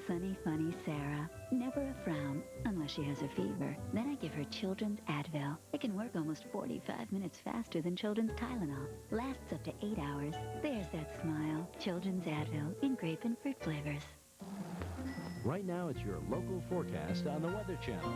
sunny, funny Sarah. Never a frown, unless she has a fever. Then I give her Children's Advil. It can work almost 45 minutes faster than Children's Tylenol. Lasts up to 8 hours. There's that smile. Children's Advil in grape and fruit flavors. Right now, it's your local forecast on the Weather Channel.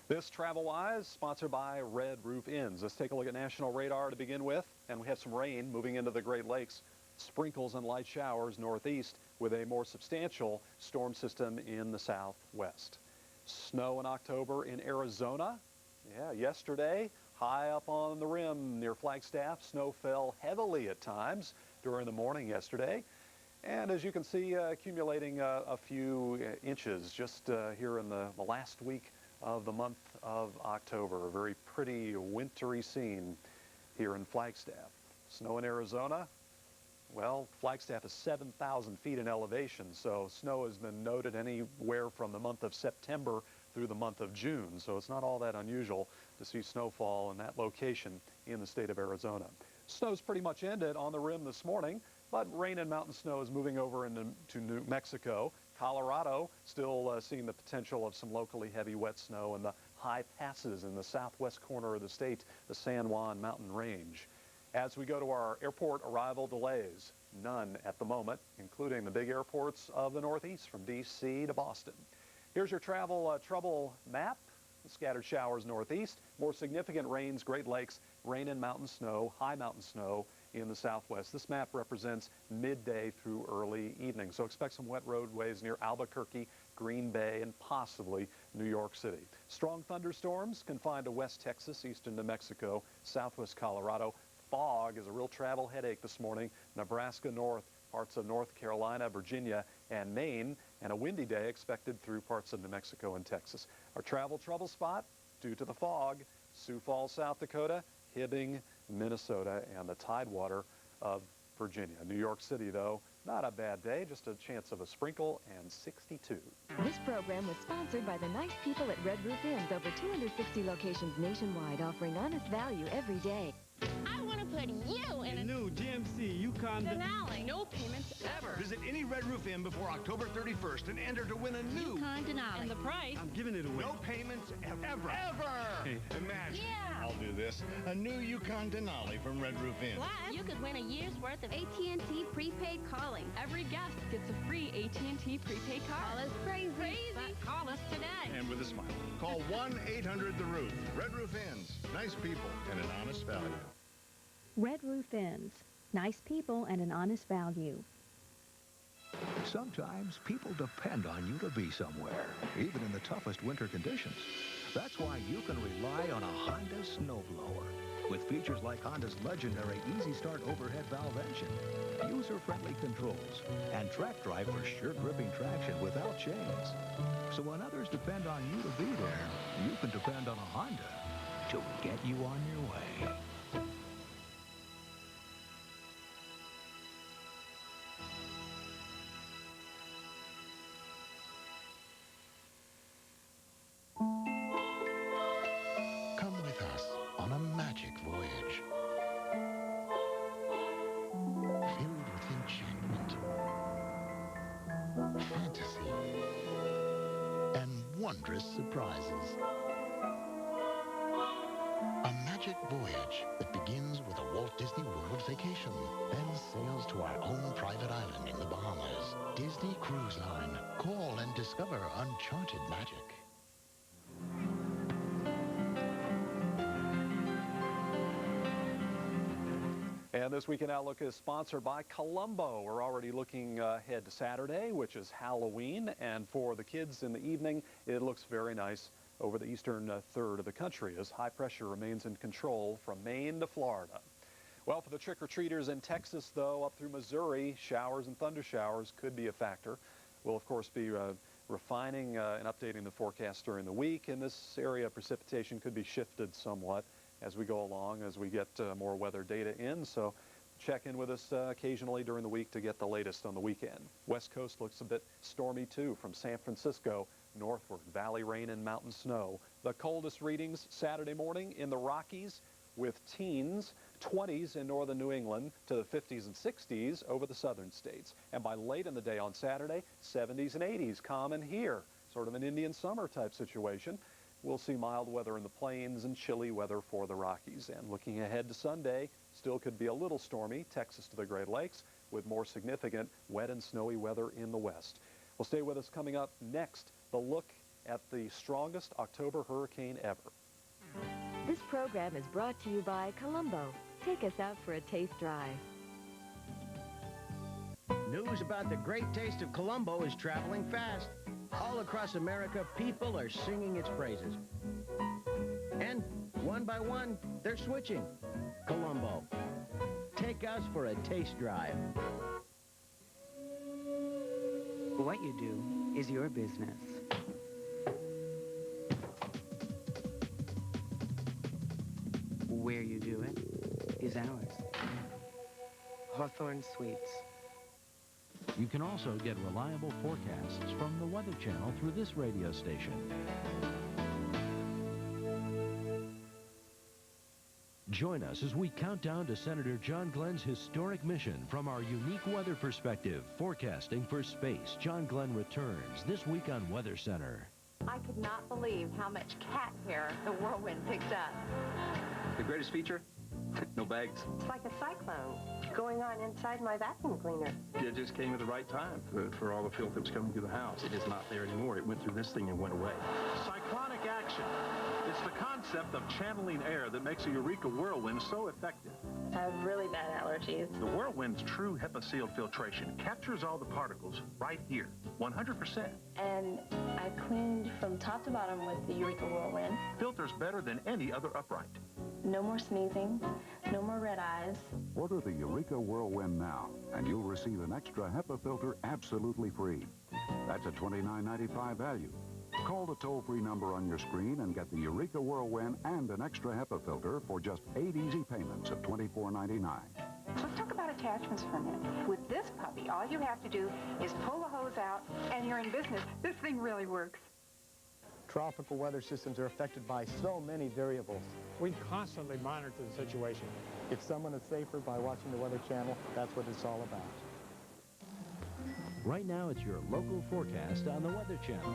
This Travel-Wise sponsored by Red Roof Inns. Let's take a look at national radar to begin with. And we have some rain moving into the Great Lakes. Sprinkles and light showers northeast with a more substantial storm system in the southwest. Snow in October in Arizona. Yeah, yesterday, high up on the rim near Flagstaff, snow fell heavily at times during the morning yesterday. And as you can see, accumulating a few inches just here in the last week of the month of October. A very pretty wintry scene here in Flagstaff. Snow in Arizona. Well, Flagstaff is 7,000 feet in elevation, so snow has been noted anywhere from the month of September through the month of June. So it's not all that unusual to see snowfall in that location in the state of Arizona. Snow's pretty much ended on the rim this morning, but rain and mountain snow is moving over into New Mexico. Colorado still seeing the potential of some locally heavy wet snow in the high passes in the southwest corner of the state, the San Juan Mountain Range. As we go to our airport arrival delays, none at the moment, including the big airports of the Northeast from D.C. to Boston. Here's your travel trouble map. Scattered showers northeast, more significant rains, Great Lakes, rain and mountain snow, high mountain snow in the southwest. This map represents midday through early evening, so expect some wet roadways near Albuquerque, Green Bay, and possibly New York City. Strong thunderstorms confined to West Texas, eastern New Mexico, southwest Colorado. Fog is a real travel headache this morning. Nebraska north, parts of North Carolina, Virginia, and Maine, and a windy day expected through parts of New Mexico and Texas. Our travel trouble spot, due to the fog, Sioux Falls, South Dakota, Hibbing, Minnesota, and the Tidewater of Virginia. New York City, though, not a bad day, just a chance of a sprinkle and 62. This program was sponsored by the nice people at Red Roof Inns, over 260 locations nationwide, offering honest value every day. I want to put you in a new GMC Yukon Denali. No payments ever. Visit any Red Roof Inn before October 31st and enter to win a new Yukon Denali. And the price? I'm giving it away. No payments ever. Hey. Imagine. Yeah. I'll do this. A new Yukon Denali from Red Roof Inn. Plus, you could win a year's worth of AT&T prepaid calling. Every guest gets a free AT&T prepaid card. Call us crazy. But call us today. And with a smile. Call 1-800-THE-ROOF. Red Roof Inns. Nice people and an honest value. Red Roof Inns. Nice people and an honest value. Sometimes people depend on you to be somewhere, even in the toughest winter conditions. That's why you can rely on a Honda snowblower. With features like Honda's legendary Easy Start overhead valve engine, user-friendly controls, and track drive for sure gripping traction without chains. So when others depend on you to be there, you can depend on a Honda. to get you on your way. Come with us on a magic voyage. Filled with enchantment, fantasy, and wondrous surprises. A magic voyage that begins with a Walt Disney World vacation, then sails to our own private island in the Bahamas. Disney Cruise Line. Call and discover uncharted magic. And this Weekend Outlook is sponsored by Colombo. We're already looking ahead to Saturday, which is Halloween. And for the kids in the evening, it looks very nice over the eastern third of the country as high pressure remains in control from Maine to Florida. Well, for the trick-or-treaters in Texas, though, up through Missouri, showers and thunder showers could be a factor. We'll, of course, be refining and updating the forecast during the week. In this area, precipitation could be shifted somewhat as we go along, as we get more weather data in. So check in with us occasionally during the week to get the latest on the weekend. West Coast looks a bit stormy, too, from San Francisco northward. Valley rain and mountain snow. The coldest readings Saturday morning in the Rockies, with teens, 20s in northern New England to the 50s and 60s over the southern states. And by late in the day on Saturday, 70s and 80s common here. Sort of an Indian summer type situation. We'll see mild weather in the plains and chilly weather for the Rockies. And looking ahead to Sunday, still could be a little stormy, Texas to the Great Lakes, with more significant wet and snowy weather in the west. Well, stay with us. Coming up next, the look at the strongest October hurricane ever. This program is brought to you by Colombo. Take us out for a taste drive. News about the great taste of Colombo is traveling fast. All across America, people are singing its praises. And one by one, they're switching. Colombo. Take us for a taste drive. What you do is your business. Where you do it is ours. Hawthorne Suites. You can also get reliable forecasts from the Weather Channel through this radio station. Join us as we count down to Senator John Glenn's historic mission from our unique weather perspective, forecasting for space. John Glen returns this week on Weather Center. I could not believe how much cat hair the whirlwind picked up. The greatest feature? No bags. It's like a cyclone going on inside my vacuum cleaner. It just came at the right time for all the filth that was coming through the house. It is not there anymore. It went through this thing and went away. Cyclonic action. It's the concept of channeling air that makes a Eureka whirlwind so effective. I have really bad allergies. The whirlwind's true HEPA sealed filtration captures all the particles right here, 100%. And I cleaned from top to bottom with the Eureka whirlwind. Filters better than any other upright. No more sneezing, no more red eyes. Order the Eureka Whirlwind now, and you'll receive an extra HEPA filter absolutely free. That's a $29.95 value. Call the toll-free number on your screen and get the Eureka Whirlwind and an extra HEPA filter for just 8 easy payments of $24.99. Let's talk about attachments for a minute. With this puppy, all you have to do is pull the hose out, and you're in business. This thing really works. Tropical weather systems are affected by so many variables. We constantly monitor the situation. If someone is safer by watching the Weather Channel, that's what it's all about. Right now, it's your local forecast on the Weather Channel.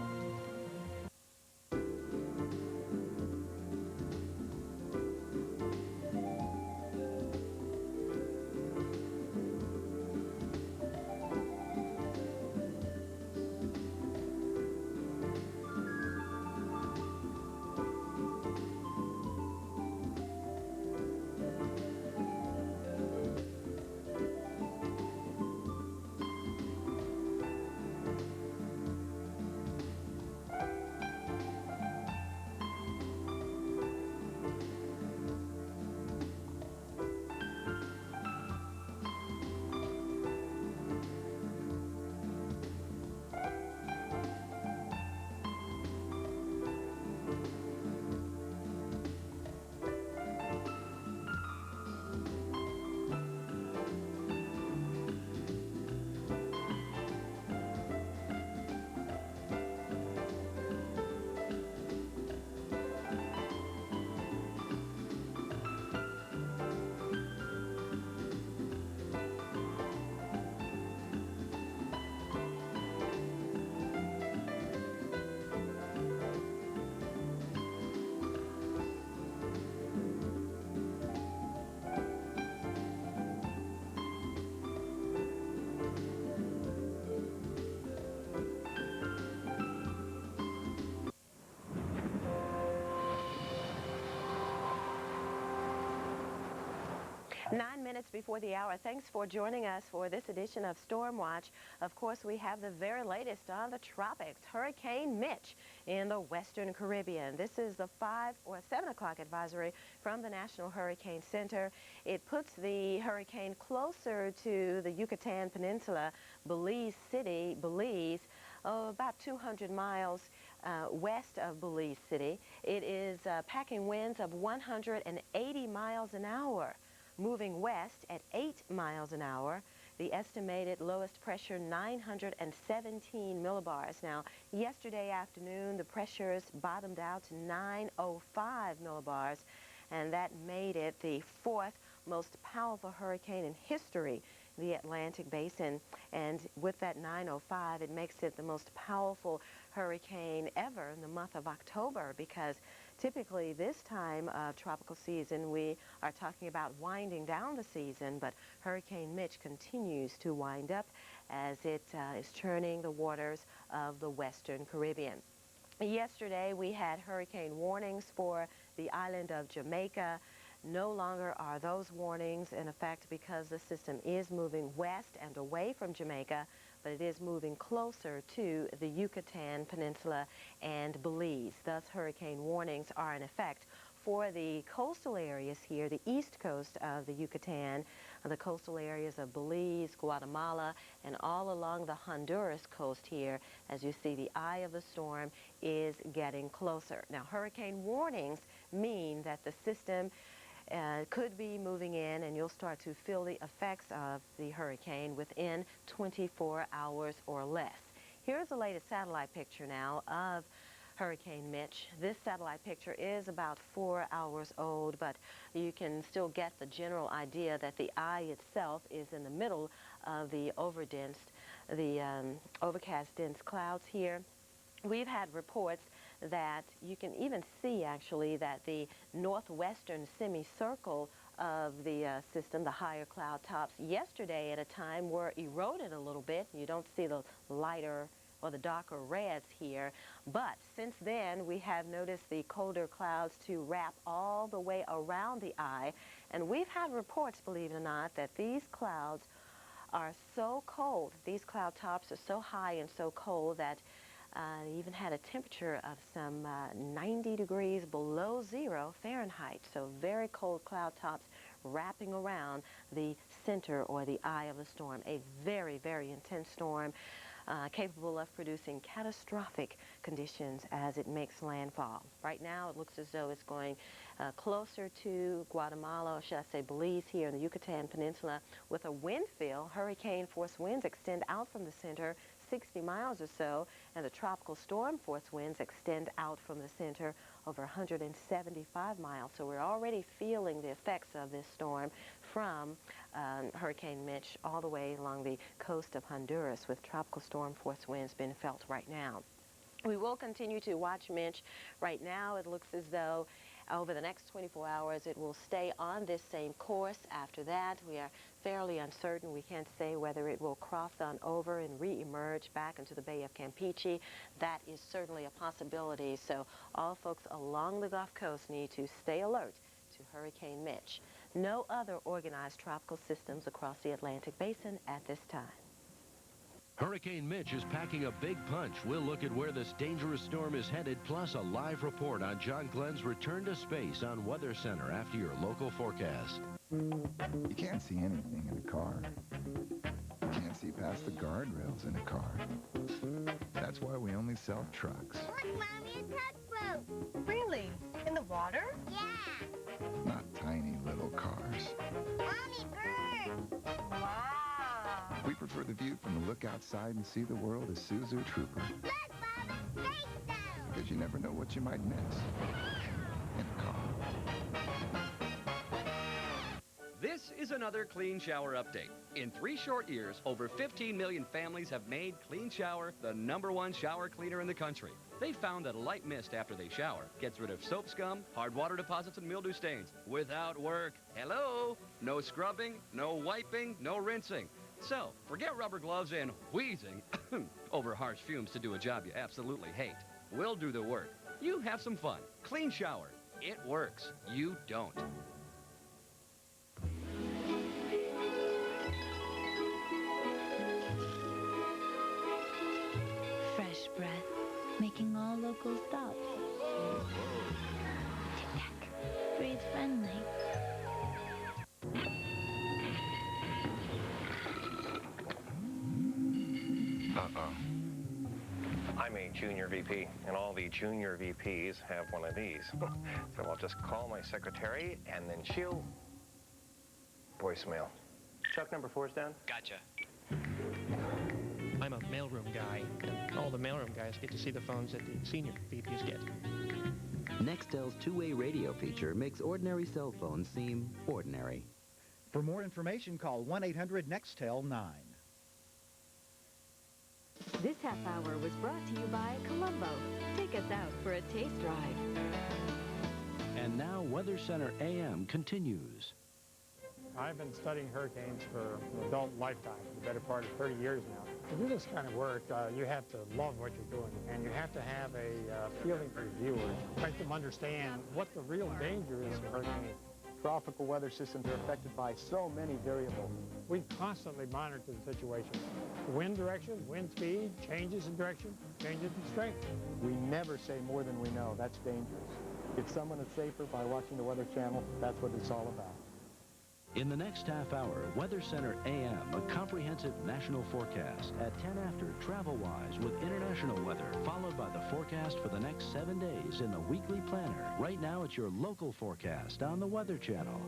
9 minutes before the hour. Thanks for joining us for this edition of Storm Watch. Of course, we have the very latest on the tropics, Hurricane Mitch in the Western Caribbean. This is the 5 or 7 o'clock advisory from the National Hurricane Center. It puts the hurricane closer to the Yucatan Peninsula, Belize City, Belize, about 200 miles west of Belize City. It is packing winds of 180 miles an hour. Moving west at 8 miles an hour. The estimated lowest pressure 917 millibars. Now, yesterday afternoon, the pressures bottomed out to 905 millibars, and that made it the 4th most powerful hurricane in history, the Atlantic Basin. And with that 905, it makes it the most powerful hurricane ever in the month of October, because typically this time of tropical season we are talking about winding down the season, but Hurricane Mitch continues to wind up as it is churning the waters of the Western Caribbean. Yesterday we had hurricane warnings for the island of Jamaica. No longer are those warnings in effect because the system is moving west and away from Jamaica, but it is moving closer to the Yucatan Peninsula and Belize. Thus, hurricane warnings are in effect for the coastal areas here, the east coast of the Yucatan, the coastal areas of Belize, Guatemala, and all along the Honduras coast here. As you see, the eye of the storm is getting closer. Now, hurricane warnings mean that the system could be moving in, and you'll start to feel the effects of the hurricane within 24 hours or less. Here's the latest satellite picture now of Hurricane Mitch. This satellite picture is about 4 hours old, but you can still get the general idea that the eye itself is in the middle of the overcast dense clouds here. We've had reports that you can even see actually that the northwestern semicircle of the system, the higher cloud tops, yesterday at a time were eroded a little bit. You don't see the lighter or the darker reds here, but since then we have noticed the colder clouds to wrap all the way around the eye, and we've had reports, believe it or not, that these clouds are so cold, these cloud tops are so high and so cold that even had a temperature of some 90 degrees below 0 Fahrenheit. So very cold cloud tops wrapping around the center or the eye of the storm. A very, very intense storm capable of producing catastrophic conditions as it makes landfall. Right now it looks as though it's going closer to Guatemala, or should I say Belize here in the Yucatan Peninsula, with a wind field. Hurricane force winds extend out from the center 60 miles or so, and the tropical storm force winds extend out from the center over 175 miles. So we're already feeling the effects of this storm from Hurricane Mitch all the way along the coast of Honduras, with tropical storm force winds being felt right now. We will continue to watch Mitch. Right now it looks as though over the next 24 hours it will stay on this same course. After that we are fairly uncertain. We can't say whether it will cross on over and re-emerge back into the Bay of Campeche. That is certainly a possibility. So all folks along the Gulf Coast need to stay alert to Hurricane Mitch. No other organized tropical systems across the Atlantic Basin at this time. Hurricane Mitch is packing a big punch. We'll look at where this dangerous storm is headed, plus a live report on John Glen's return to space on Weather Center after your local forecast. You can't see anything in a car. You can't see past the guardrails in a car. That's why we only sell trucks. Look, Mommy, a tugboat. Really? In the water? Yeah. Not tiny little cars. Mommy, bird. Wow. We prefer the view from the look outside and see the world as Suzu Trooper. Look, Mama, Space Zone. Because you never know what you might miss in a car. This is another Clean Shower update. In 3 short years, over 15 million families have made Clean Shower the #1 shower cleaner in the country. They found that a light mist after they shower gets rid of soap scum, hard water deposits, and mildew stains without work. Hello? No scrubbing, no wiping, no rinsing. So, forget rubber gloves and wheezing over harsh fumes to do a job you absolutely hate. We'll do the work. You have some fun. Clean Shower. It works. You don't. full stops. Tic-tac. Breathe friendly. Uh-oh. I'm a junior VP, and all the junior VPs have one of these. So I'll just call my secretary, and then she'll... voicemail. Chuck, number 4's down. Gotcha. I'm a mailroom guy, and all the mailroom guys get to see the phones that the senior VPs get. Nextel's two-way radio feature makes ordinary cell phones seem ordinary. For more information, call 1-800-NEXTEL-9. This half hour was brought to you by Colombo. Take us out for a taste drive. And now Weather Center AM continues. I've been studying hurricanes for an adult lifetime, the better part of 30 years now. To do this kind of work, you have to love what you're doing, and you have to have a feeling for your viewers, make them understand what the real danger is of hurricanes. Tropical weather systems are affected by so many variables. We constantly monitor the situation. Wind direction, wind speed, changes in direction, changes in strength. We never say more than we know. That's dangerous. If someone is safer by watching the Weather Channel, that's what it's all about. In the next half hour, Weather Center AM, a comprehensive national forecast. At 10 after, travel-wise with international weather, followed by the forecast for the next 7 days in the Weekly Planner. Right now, it's your local forecast on the Weather Channel.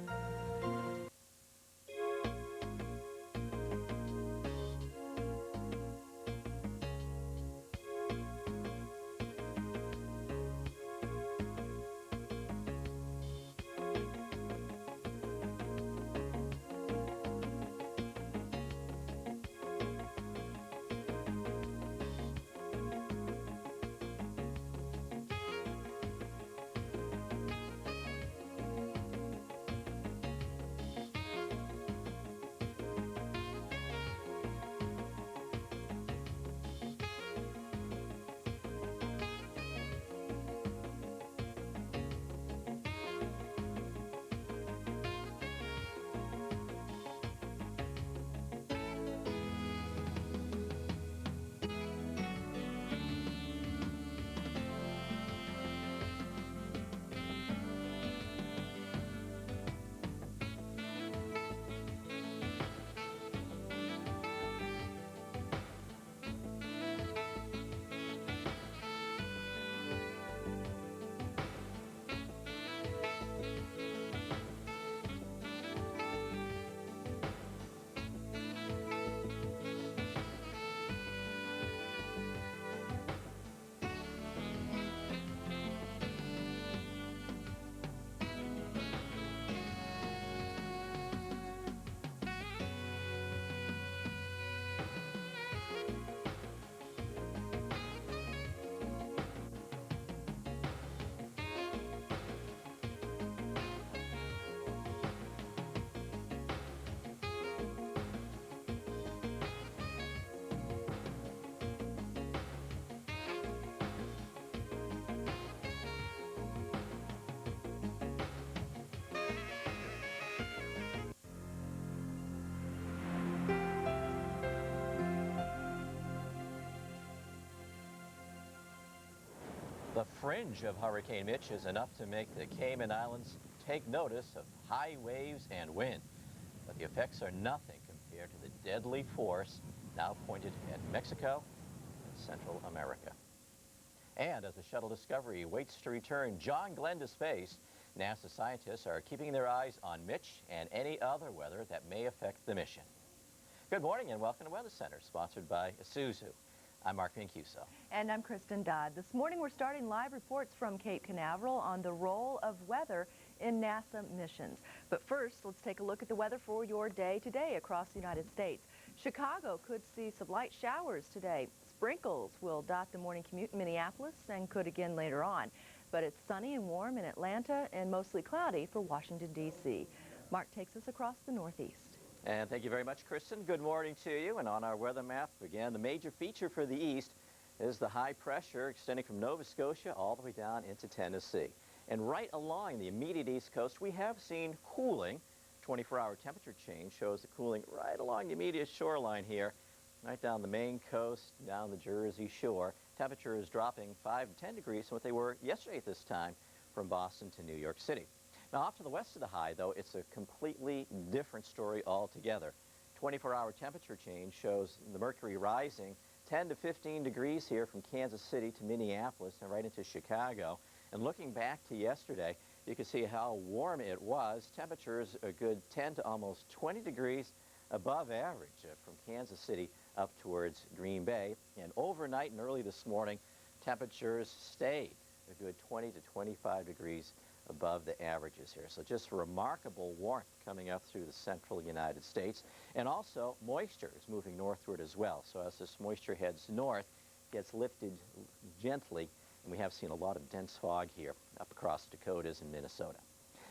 The fringe of Hurricane Mitch is enough to make the Cayman Islands take notice of high waves and wind. But the effects are nothing compared to the deadly force now pointed at Mexico and Central America. And as the shuttle Discovery waits to return John Glenn to space, NASA scientists are keeping their eyes on Mitch and any other weather that may affect the mission. Good morning and welcome to Weather Center, sponsored by Isuzu. I'm Mark Mancuso. And I'm Kristin Dodd. This morning we're starting live reports from Cape Canaveral on the role of weather in NASA missions. But first, let's take a look at the weather for your day today across the United States. Chicago could see some light showers today. Sprinkles will dot the morning commute in Minneapolis and could again later on. But it's sunny and warm in Atlanta and mostly cloudy for Washington, D.C. Mark takes us across the Northeast. And thank you very much, Kristin. Good morning to you. And on our weather map, again, the major feature for the east is the high pressure extending from Nova Scotia all the way down into Tennessee. And right along the immediate east coast, we have seen cooling. 24-hour temperature change shows the cooling right along the immediate shoreline here, right down the Maine coast, down the Jersey shore. Temperature is dropping 5 to 10 degrees from what they were yesterday at this time from Boston to New York City. Now, off to the west of the high, though, it's a completely different story altogether. 24-hour temperature change shows the mercury rising 10 to 15 degrees here from Kansas City to Minneapolis and right into Chicago. And looking back to yesterday, you can see how warm it was. Temperatures a good 10 to almost 20 degrees above average from Kansas City up towards Green Bay. And overnight and early this morning, temperatures stayed a good 20 to 25 degrees above the averages here. So just remarkable warmth coming up through the central United States. And also moisture is moving northward as well. So as this moisture heads north, it gets lifted gently, and we have seen a lot of dense fog here up across the Dakotas and Minnesota.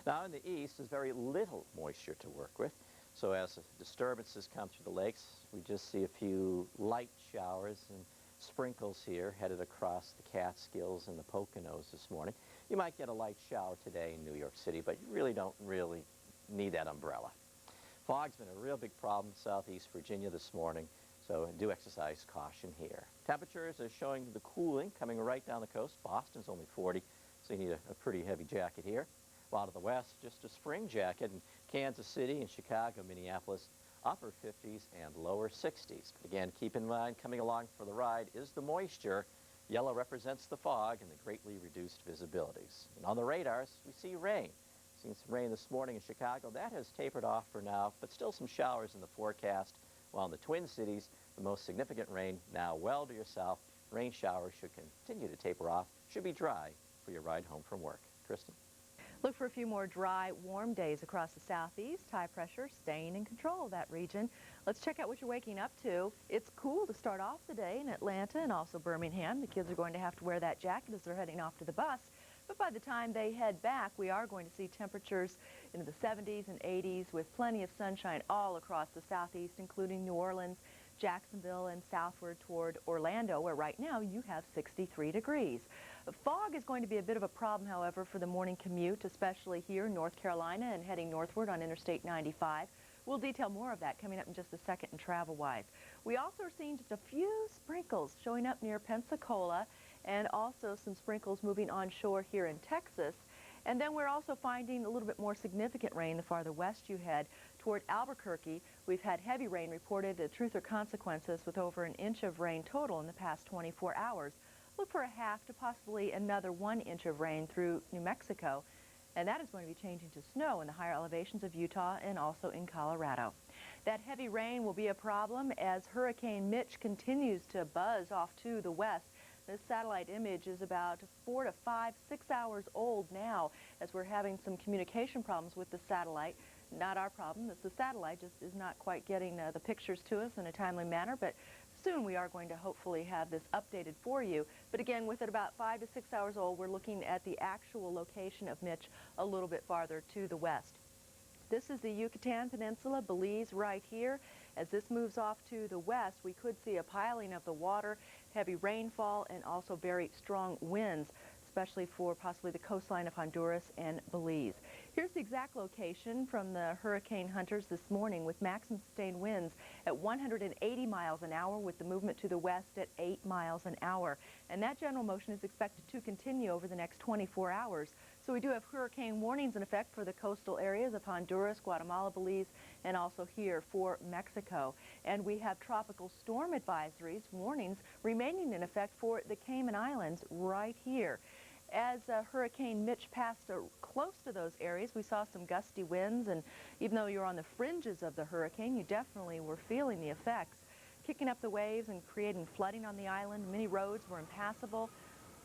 Now in the east, there's very little moisture to work with. So as disturbances come through the lakes, we just see a few light showers and sprinkles here headed across the Catskills and the Poconos this morning. You might get a light shower today in New York City, but you really don't need that umbrella. Fog's been a real big problem in southeast Virginia this morning, so do exercise caution here. Temperatures are showing the cooling coming right down the coast. Boston's only 40, so you need a pretty heavy jacket here. While to the west, just a spring jacket in Kansas City and Chicago, Minneapolis, upper 50s and lower 60s. But again, keep in mind, coming along for the ride is the moisture. Yellow represents the fog and the greatly reduced visibilities. And on the radars, we see rain. Seen some rain this morning in Chicago. That has tapered off for now, but still some showers in the forecast. While in the Twin Cities, the most significant rain now well to your south. Rain showers should continue to taper off. Should be dry for your ride home from work. Kristin? Look for a few more dry, warm days across the southeast. High pressure staying in control of that region. Let's check out what you're waking up to. It's cool to start off the day in Atlanta and also Birmingham. The kids are going to have to wear that jacket as they're heading off to the bus. But by the time they head back, we are going to see temperatures into the 70s and 80s with plenty of sunshine all across the southeast, including New Orleans, Jacksonville, and southward toward Orlando, where right now you have 63 degrees. Fog is going to be a bit of a problem, however, for the morning commute, especially here in North Carolina and heading northward on Interstate 95. We'll detail more of that coming up in just a second in travel-wise. We also are seeing just a few sprinkles showing up near Pensacola and also some sprinkles moving onshore here in Texas. And then we're also finding a little bit more significant rain the farther west you head toward Albuquerque. We've had heavy rain reported at Truth or Consequences with over an inch of rain total in the past 24 hours. Look for a half to possibly another 1 inch of rain through New Mexico. And that is going to be changing to snow in the higher elevations of Utah and also in Colorado. That heavy rain will be a problem as Hurricane Mitch continues to buzz off to the west. This satellite image is about 4 to 5, 6 hours old now as we're having some communication problems with the satellite. Not our problem. It's the satellite just is not quite getting the pictures to us in a timely manner, but soon we are going to hopefully have this updated for you. But again, with it about 5 to 6 hours old, we're looking at the actual location of Mitch a little bit farther to the west. This is the Yucatan Peninsula, Belize right here. As this moves off to the west, we could see a piling of the water, heavy rainfall, and also very strong winds, especially for possibly the coastline of Honduras and Belize. Here's the exact location from the hurricane hunters this morning with maximum sustained winds at 180 miles an hour with the movement to the west at 8 miles an hour. And that general motion is expected to continue over the next 24 hours. So we do have hurricane warnings in effect for the coastal areas of Honduras, Guatemala, Belize, and also here for Mexico. And we have tropical storm advisories, warnings remaining in effect for the Cayman Islands right here. As Hurricane Mitch passed close to those areas, we saw some gusty winds, and even though you're on the fringes of the hurricane, you definitely were feeling the effects, kicking up the waves and creating flooding on the island. Many roads were impassable.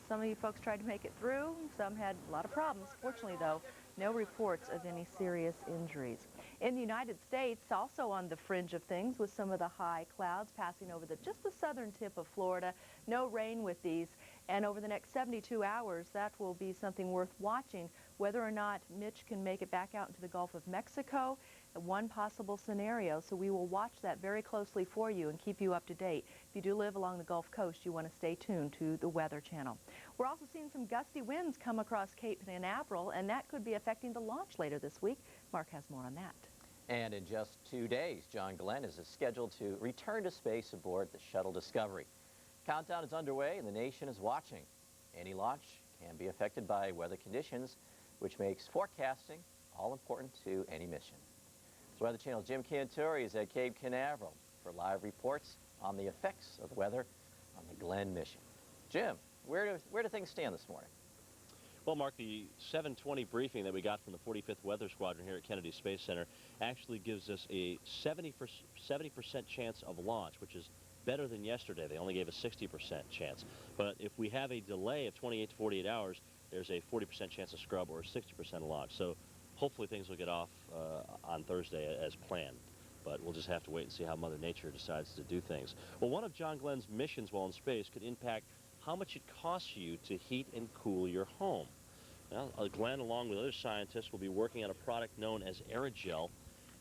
Some of you folks tried to make it through. Some had a lot of problems. Fortunately, though, no reports of any serious injuries. In the United States, also on the fringe of things with some of the high clouds passing over just the southern tip of Florida. No rain with these. And over the next 72 hours, that will be something worth watching, whether or not Mitch can make it back out into the Gulf of Mexico, one possible scenario. So we will watch that very closely for you and keep you up to date. If you do live along the Gulf Coast, you want to stay tuned to the Weather Channel. We're also seeing some gusty winds come across Cape Canaveral, and that could be affecting the launch later this week. Mark has more on that. And in just 2 days, John Glen is scheduled to return to space aboard the Shuttle Discovery. Countdown is underway and the nation is watching. Any launch can be affected by weather conditions, which makes forecasting all important to any mission. So Weather Channel's Jim Cantore is at Cape Canaveral for live reports on the effects of the weather on the Glen mission. Jim, where do things stand this morning? Well, Mark, the 7:20 briefing that we got from the 45th Weather Squadron here at Kennedy Space Center actually gives us a 70% chance of launch, which is better than yesterday. They only gave a 60% chance. But if we have a delay of 28 to 48 hours, there's a 40% chance of scrub or a 60% launch. So hopefully things will get off on Thursday as planned. But we'll just have to wait and see how Mother Nature decides to do things. Well, one of John Glenn's missions while in space could impact how much it costs you to heat and cool your home. Well, Glen, along with other scientists, will be working on a product known as aerogel.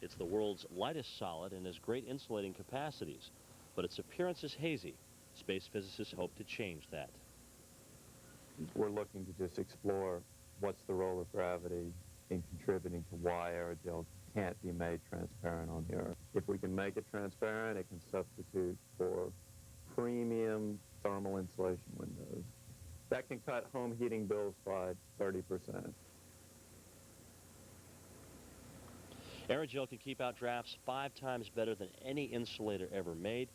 It's the world's lightest solid and has great insulating capacities, but its appearance is hazy. Space physicists hope to change that. We're looking to just explore what's the role of gravity in contributing to why aerogel can't be made transparent on the Earth. If we can make it transparent, it can substitute for premium thermal insulation windows. That can cut home heating bills by 30%. Aerogel can keep out drafts 5 times better than any insulator ever made.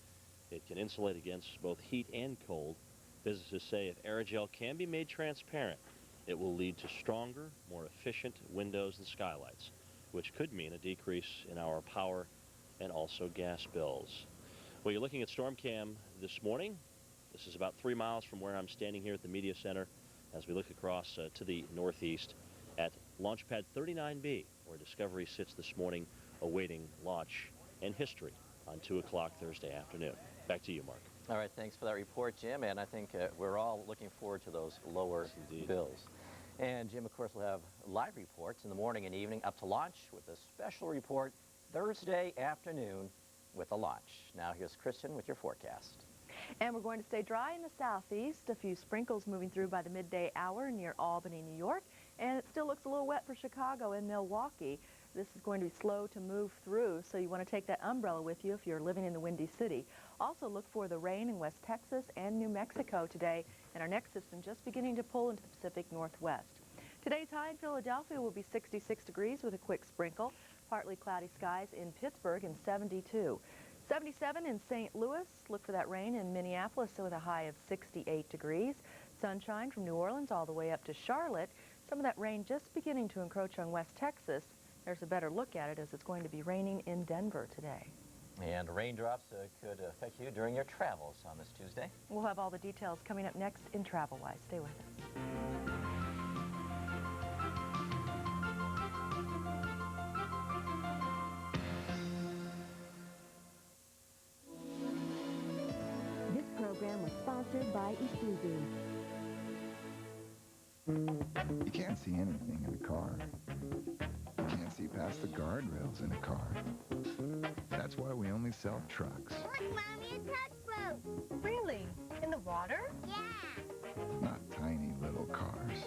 It can insulate against both heat and cold. Physicists say if aerogel can be made transparent, it will lead to stronger, more efficient windows and skylights, which could mean a decrease in our power and also gas bills. Well, you're looking at StormCam this morning. This is about 3 miles from where I'm standing here at the Media Center as we look across to the northeast at Launch Pad 39B, where Discovery sits this morning awaiting launch and history on 2 o'clock Thursday afternoon. Back to you, Mark. All right, thanks for that report, Jim, and I think we're all looking forward to those lower bills. And Jim, of course, will have live reports in the morning and evening up to launch with a special report Thursday afternoon with the launch. Now here's Kristin with your forecast. And we're going to stay dry in the southeast. A few sprinkles moving through by the midday hour near Albany, New York. And it still looks a little wet for Chicago and Milwaukee. This is going to be slow to move through, so you want to take that umbrella with you if you're living in the Windy City. Also look for the rain in West Texas and New Mexico today, and our next system just beginning to pull into the Pacific Northwest. Today's high in Philadelphia will be 66 degrees with a quick sprinkle. Partly cloudy skies in Pittsburgh and 72. 77 in St. Louis. Look for that rain in Minneapolis with a high of 68 degrees. Sunshine from New Orleans all the way up to Charlotte. Some of that rain just beginning to encroach on West Texas. There's a better look at it as it's going to be raining in Denver today. And raindrops could affect you during your travels on this Tuesday. We'll have all the details coming up next in TravelWise. Stay with us. This program was sponsored by Isuzu. You can't see anything in a car. You can't see past the guardrails in a car. That's why we only sell trucks. Look, Mommy, a tugboat. Really? In the water? Yeah. Not tiny little cars.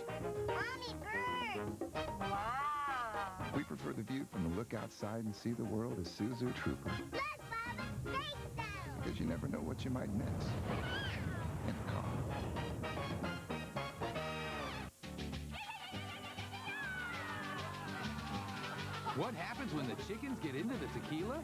Mommy, birds. Wow. We prefer the view from the look outside and see the world as Isuzu Trooper. Look, Mama, Space Zone. Because you never know what you might miss in a car. What happens when the chickens get into the tequila?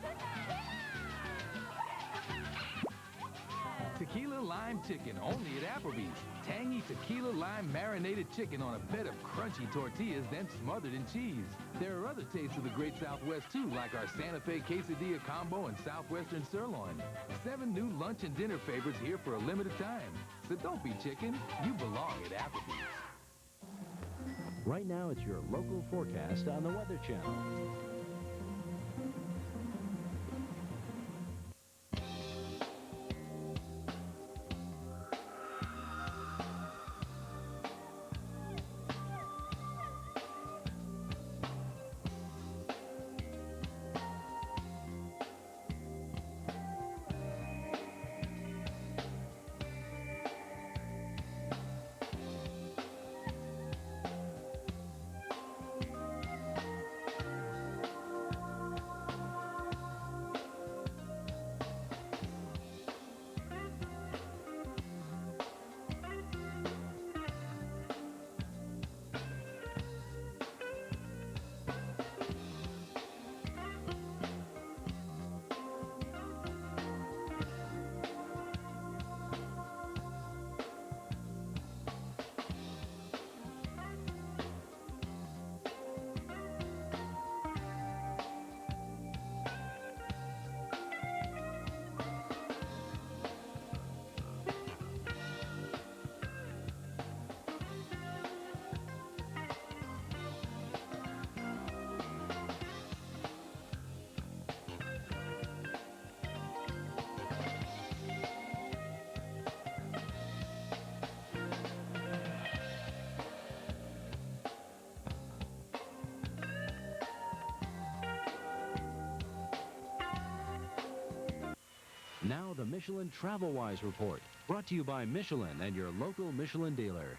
Tequila lime chicken, only at Applebee's. Tangy tequila lime marinated chicken on a bed of crunchy tortillas, then smothered in cheese. There are other tastes of the Great Southwest, too, like our Santa Fe Quesadilla Combo and Southwestern Sirloin. 7 new lunch and dinner favorites here for a limited time. So don't be chicken, you belong at Applebee's. Right now, it's your local forecast on the Weather Channel. Now the Michelin TravelWise Report, brought to you by Michelin and your local Michelin dealer.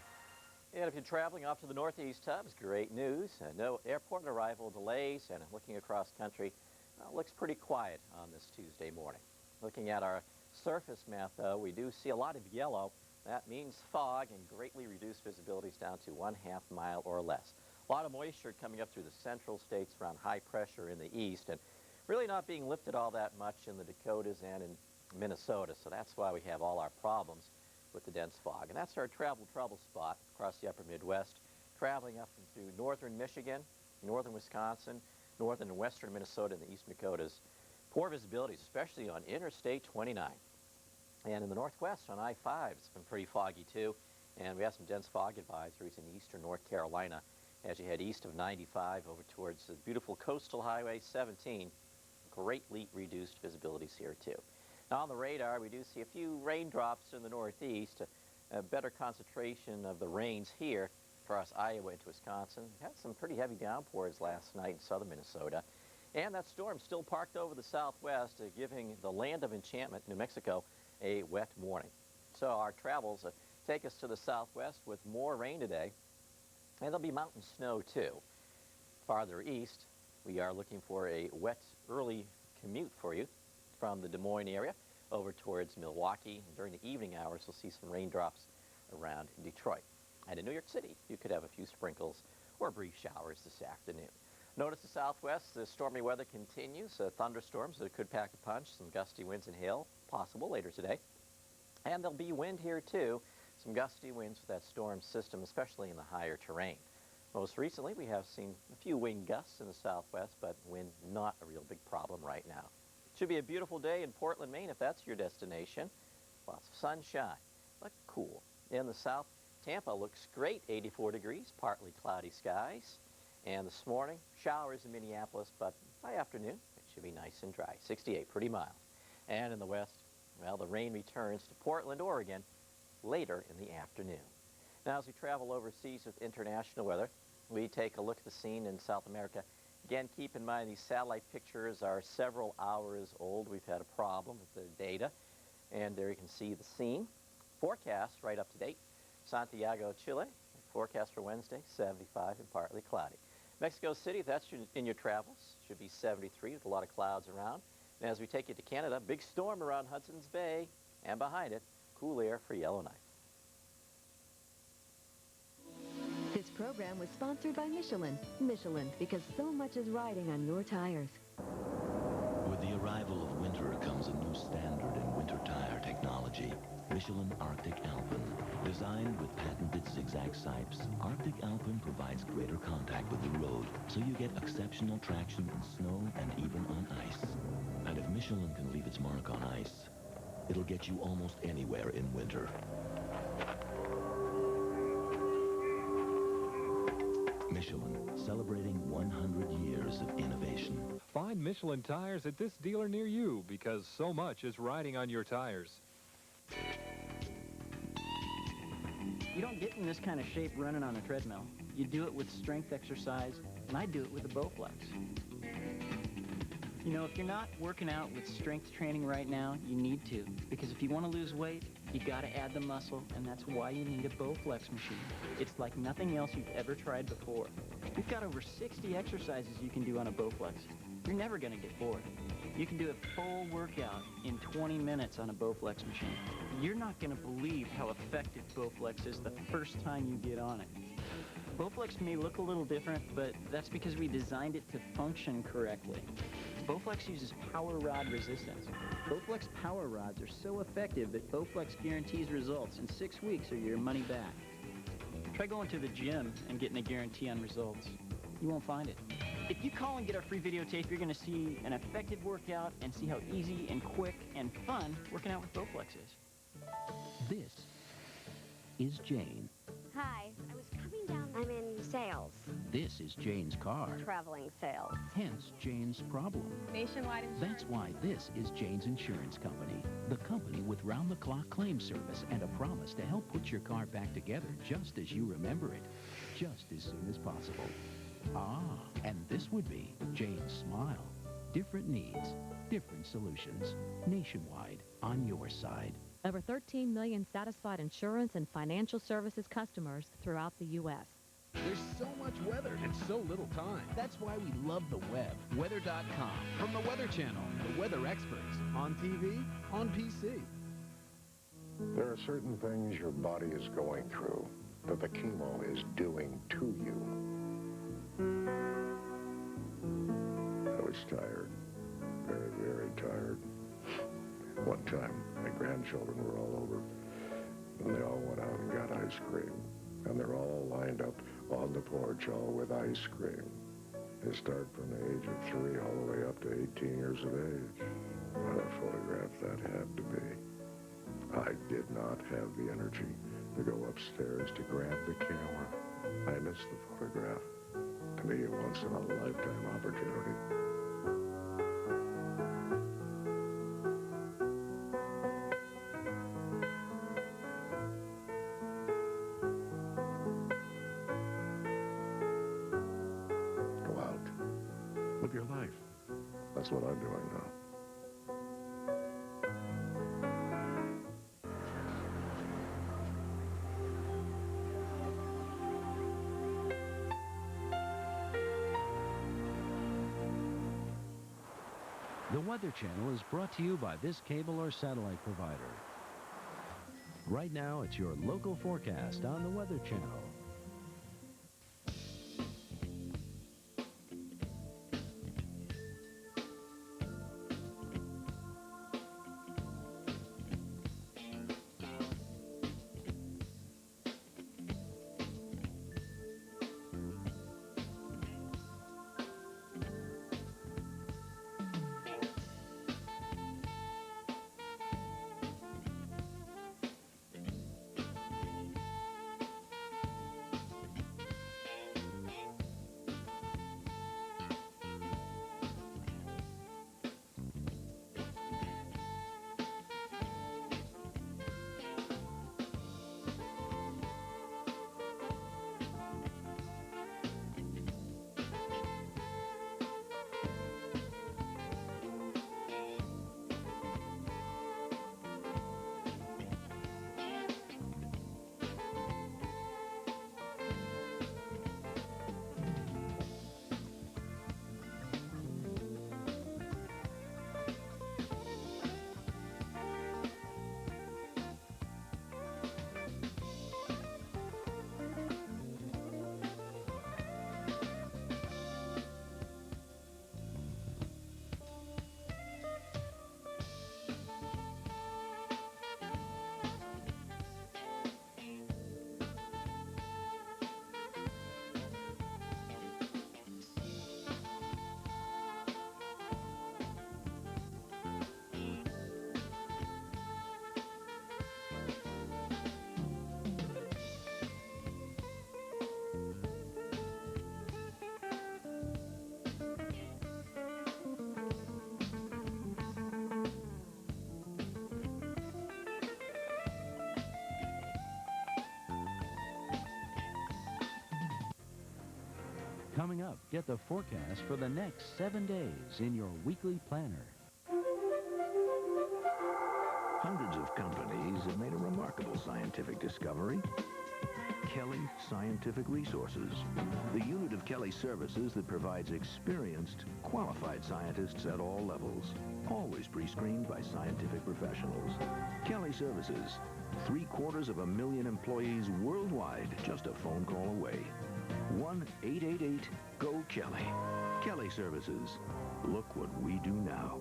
And if you're traveling off to the Northeast hubs, great news. No airport arrival delays, and looking across country, looks pretty quiet on this Tuesday morning. Looking at our surface map, though, we do see a lot of yellow. That means fog and greatly reduced visibilities down to 1/2 mile or less. A lot of moisture coming up through the central states around high pressure in the east, and really not being lifted all that much in the Dakotas and in Minnesota. So that's why we have all our problems with the dense fog. And that's our travel trouble spot across the upper Midwest, traveling up through northern Michigan, northern Wisconsin, northern and western Minnesota, and the eastern Dakotas. Poor visibilities, especially on Interstate 29. And in the northwest on I-5, it's been pretty foggy too. And we have some dense fog advisories in eastern North Carolina as you head east of 95 over towards the beautiful coastal highway 17. Greatly reduced visibilities here too. Now on the radar, we do see a few raindrops in the northeast, a better concentration of the rains here across Iowa into Wisconsin. We had some pretty heavy downpours last night in southern Minnesota. And that storm still parked over the southwest, giving the land of enchantment, New Mexico, a wet morning. So our travels take us to the southwest with more rain today, and there'll be mountain snow too. Farther east, we are looking for a wet early commute for you from the Des Moines area over towards Milwaukee. And during the evening hours, we'll see some raindrops around Detroit. And in New York City, you could have a few sprinkles or brief showers this afternoon. Notice the southwest, the stormy weather continues. Thunderstorms that could pack a punch, some gusty winds and hail possible later today. And there'll be wind here too, some gusty winds with that storm system, especially in the higher terrain. Most recently, we have seen a few wind gusts in the southwest, but wind not a real big problem right now. Should be a beautiful day in Portland, Maine, if that's your destination. Lots of sunshine, but cool. In the south, Tampa looks great, 84 degrees, partly cloudy skies. And this morning, showers in Minneapolis, but by afternoon, it should be nice and dry, 68, pretty mild. And in the west, well, the rain returns to Portland, Oregon, later in the afternoon. Now, as we travel overseas with international weather, we take a look at the scene in South America. Again, keep in mind these satellite pictures are several hours old. We've had a problem with the data. And there you can see the scene. Forecast right up to date. Santiago, Chile. Forecast for Wednesday, 75 and partly cloudy. Mexico City, if that's in your travels, should be 73 with a lot of clouds around. And as we take you to Canada, big storm around Hudson's Bay. And behind it, cool air for Yellowknife. This program was sponsored by Michelin. Michelin, because so much is riding on your tires. With the arrival of winter comes a new standard in winter tire technology. Michelin Arctic Alpine. Designed with patented zigzag sipes, Arctic Alpine provides greater contact with the road, so you get exceptional traction in snow and even on ice. And if Michelin can leave its mark on ice, it'll get you almost anywhere in winter. Michelin, celebrating 100 years of innovation. Find Michelin tires at this dealer near you, because so much is riding on your tires. You don't get in this kind of shape running on a treadmill. You do it with strength exercise, and I do it with a Bowflex. You know, if you're not working out with strength training right now, you need to. Because if you want to lose weight, you got to add the muscle, and that's why you need a Bowflex machine. It's like nothing else you've ever tried before. We've got over 60 exercises you can do on a Bowflex. You're never going to get bored. You can do a full workout in 20 minutes on a Bowflex machine. You're not going to believe how effective Bowflex is the first time you get on it. Bowflex may look a little different, but that's because we designed it to function correctly. Bowflex uses power rod resistance. Bowflex power rods are so effective that Bowflex guarantees results in 6 weeks or your money back. Try going to the gym and getting a guarantee on results. You won't find it. If you call and get our free videotape, you're going to see an effective workout and see how easy and quick and fun working out with Bowflex is. This is Jane. Hi, I was coming down. I'm in sales. This is Jane's car. Traveling sales. Hence Jane's problem. Nationwide insurance. That's why this is Jane's Insurance Company. The company with round-the-clock claim service and a promise to help put your car back together just as you remember it, just as soon as possible. Ah, and this would be Jane's smile. Different needs, different solutions. Nationwide, on your side. Over 13 million satisfied insurance and financial services customers throughout the U.S. There's so much weather and so little time. That's why we love the web. Weather.com, from the Weather Channel, the weather experts, on TV, on PC. There are certain things your body is going through that the chemo is doing to you. I was tired, very, very tired. One time, my grandchildren were all over, and they all went out and got ice cream. And they're all lined up on the porch, all with ice cream. They start from the age of 3 all the way up to 18 years of age. What a photograph that had to be. I did not have the energy to go upstairs to grab the camera. I missed the photograph. To me, a once-in-a-lifetime opportunity. Go out. Live your life. That's what I'm doing now. The Weather Channel is brought to you by this cable or satellite provider. Right now, it's your local forecast on the Weather Channel. Coming up, get the forecast for the next 7 days in your weekly planner. Hundreds of companies have made a remarkable scientific discovery. Kelly Scientific Resources, the unit of Kelly services that provides experienced, qualified scientists at all levels, always pre-screened by scientific professionals. Kelly Services, 750,000 employees worldwide, just a phone call away. 1-888-GO-KELLY. Kelly Services. Look what we do now.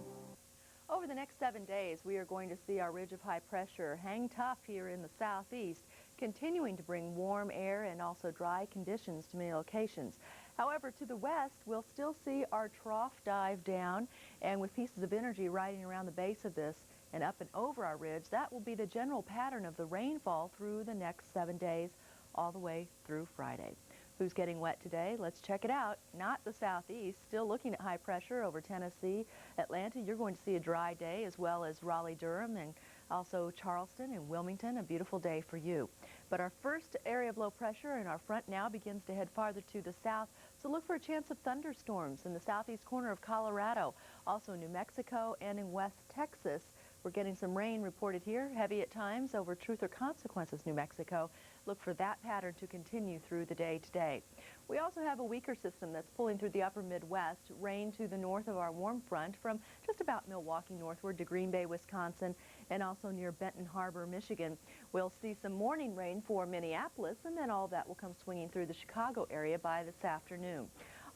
Over the next 7 days, we are going to see our ridge of high pressure hang tough here in the southeast, continuing to bring warm air and also dry conditions to many locations. However, to the west, we'll still see our trough dive down, and with pieces of energy riding around the base of this and up and over our ridge, that will be the general pattern of the rainfall through the next 7 days, all the way through Friday. Who's getting wet today? Let's check it out. Not the southeast. Still looking at high pressure over Tennessee, Atlanta. You're going to see a dry day, as well as Raleigh-Durham and also Charleston and Wilmington. A beautiful day for you. But our first area of low pressure in our front now begins to head farther to the south So look for a chance of thunderstorms in the southeast corner of Colorado, also New Mexico and in West Texas. We're getting some rain reported here, heavy at times over Truth or Consequences, New Mexico. Look for that pattern to continue through the day today. We also have a weaker system that's pulling through the upper Midwest. Rain to the north of our warm front from just about Milwaukee northward to Green Bay, Wisconsin, and also near Benton Harbor, Michigan. We'll see some morning rain for Minneapolis, and then all that will come swinging through the Chicago area by this afternoon.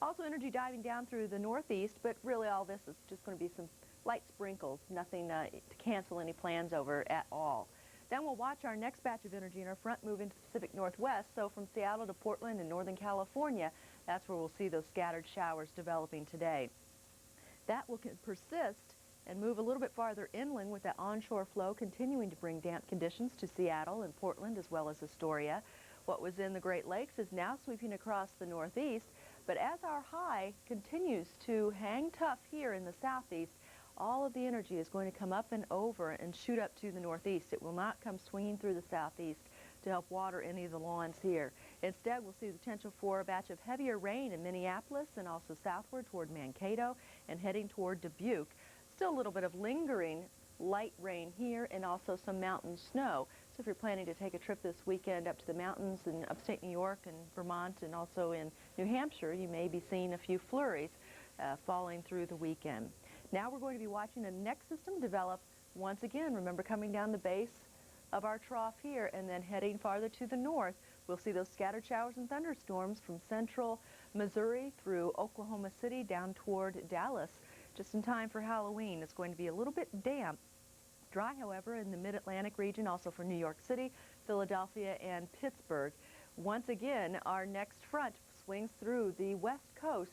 Also energy diving down through the northeast, but really all this is just going to be some light sprinkles, nothing to cancel any plans over at all. Then we'll watch our next batch of energy in our front move into the Pacific Northwest. So from Seattle to Portland and Northern California, that's where we'll see those scattered showers developing today. That will persist and move a little bit farther inland with that onshore flow continuing to bring damp conditions to Seattle and Portland as well as Astoria. What was in the Great Lakes is now sweeping across the northeast, but as our high continues to hang tough here in the southeast, all of the energy is going to come up and over and shoot up to the northeast. It will not come swinging through the southeast to help water any of the lawns here. Instead, we'll see the potential for a batch of heavier rain in Minneapolis and also southward toward Mankato and heading toward Dubuque. Still a little bit of lingering light rain here and also some mountain snow. So if you're planning to take a trip this weekend up to the mountains in upstate New York and Vermont and also in New Hampshire, you may be seeing a few flurries falling through the weekend. Now we're going to be watching the next system develop once again. Remember, coming down the base of our trough here and then heading farther to the north, we'll see those scattered showers and thunderstorms from central Missouri through Oklahoma City down toward Dallas. Just in time for Halloween. It's going to be a little bit damp. Dry, however, in the mid-Atlantic region, also for New York City, Philadelphia, and Pittsburgh. Once again, our next front swings through the west coast.